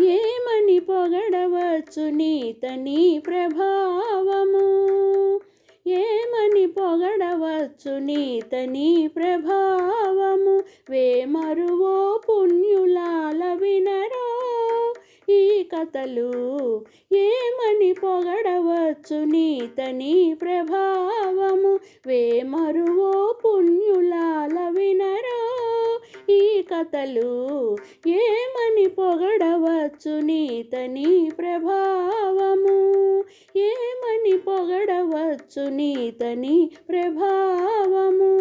ఏమని పొగడవచ్చు నీతని ప్రభావము, ఏమని పొగడవచ్చు నీతని ప్రభావము. వేమరువో పుణ్యులాల వినరో ఈ కథలు, ఏమని పొగడవచ్చు నీతని ప్రభావము. వేమరువో పుణ్యులాల వినరో ఈ కథలు, ఏమని పొగడవచ్చు నీతని ప్రభావము, ఏమని పొగడవచ్చు నీతని ప్రభావము.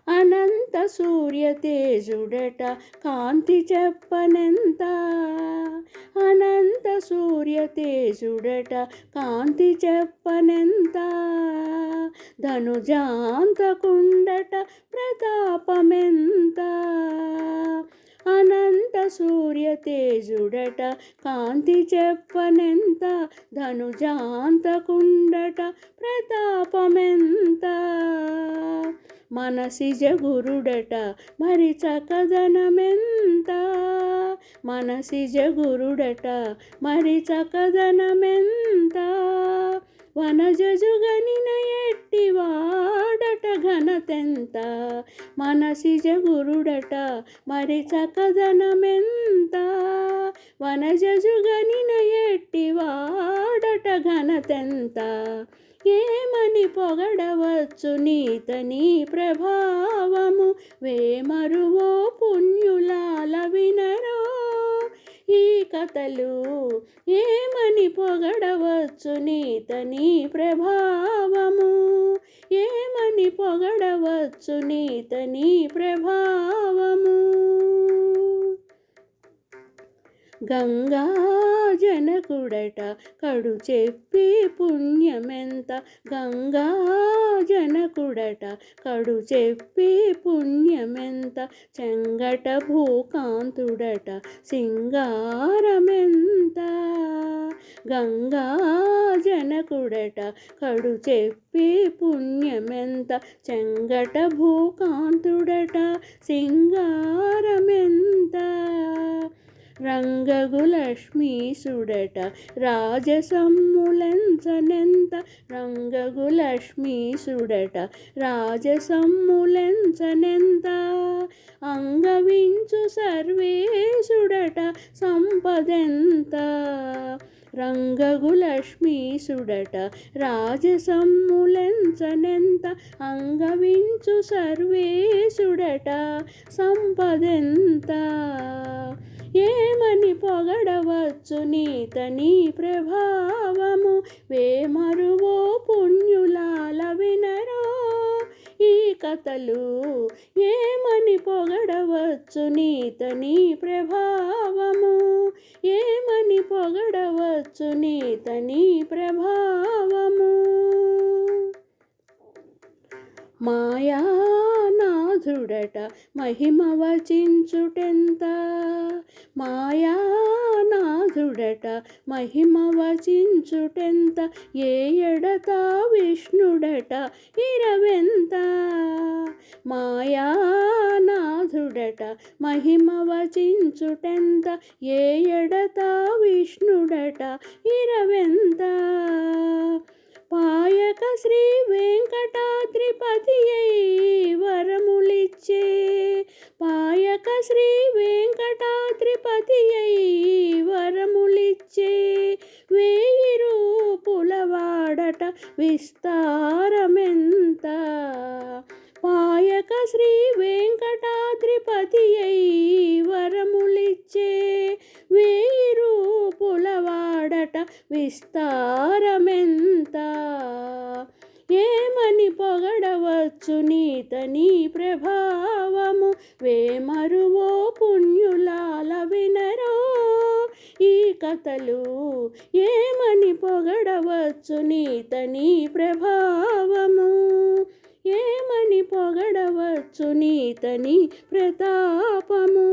అనంత సూర్య తేజుడట కాంతి చెప్పనెంత, అనంత సూర్య తేజుడట కాంతి చెప్పనెంత. ధనుజాంతకుండట ప్రతాపమెంత, అనంత సూర్య తేజుడట కాంతి చెప్పనెంత. ధనుజాంతకుండట ప్రతాపమెంత. మనసిజ గురుడట మరి చకదనమెంత, మనసిజ గురుడట మరి చకదనమెంత. వనజజుగనిన ఎట్టి వాడట ఘనతెంత, మనసిజ గురుడట మరి చకదనమెంత. వనజజుగనిన ఎట్టి వాడట ఘనతెంత. ఏమని పొగడవచ్చు నీతని ప్రభావము. వేమరువో పుణ్యులాల వినరో ఈ కథలు, ఏమని పొగడవచ్చు నీతని ప్రభావము, ఏమని పొగడవచ్చు నీతని ప్రభావము. గంగా జనకుడట కడు చెప్పి పుణ్యమెంత, గంగా జనకుడట కడు చెప్పి పుణ్యమెంత. చెంగట భూకాంతుడట సింగారమెంత, గంగా జనకుడట కడు చెప్పి పుణ్యమెంత. చెంగట భూకాంతుడట సింగారమెంత. రంగగులక్ష్మీసుడట రాజసమ్ములెంచనెంత, రంగగులక్ష్మీసుడట రాజసమ్ములెంచనెంత. అంగవించు సర్వేశుడట సంపదెంత, రంగగులక్ష్మీసుడట రాజసమ్ములెంచనెంత. అంగవించు సర్వేశుడట సంపదెంత. ఏమని పొగడవచ్చు నీతని ప్రభావము. వేమరువో పుణ్యులాల వినరో ఈ కథలు, ఏమని పొగడవచ్చు నీతని ప్రభావము, ఏమని పొగడవచ్చు నీతని ప్రభావము. మాయానాథుడట మహిమ వచించుటెంత, మాయానాథుడట మహిమ వచించుటెంత. ఏ ఎడత విష్ణుడట ఇరవెంత, మాయానాథుడట మహిమ వచించుటెంత. ఏ ఎడత విష్ణుడట ఇరవెంత. పాయక శ్రీ వెంకటాద్రిపతి అయి వరములిచ్చే, పాయక శ్రీ వెంకటాద్రిపతి అయి వరములిచ్చే. వేయి రూపుల వాడట విస్తారమెంత, పాయక శ్రీ వెంకటాద్రిపతి అయి వరములిచ్చే. వేయి రూపుల వాడట విస్తారమెంత. ఏమని పొగడవచ్చు నీతని ప్రభావము. వేమరువో పుణ్యులాల వినరో ఈ కథలు, ఏమని పొగడవచ్చు నీతని ప్రభావము, ఏమని పొగడవచ్చు నీతని ప్రతాపము.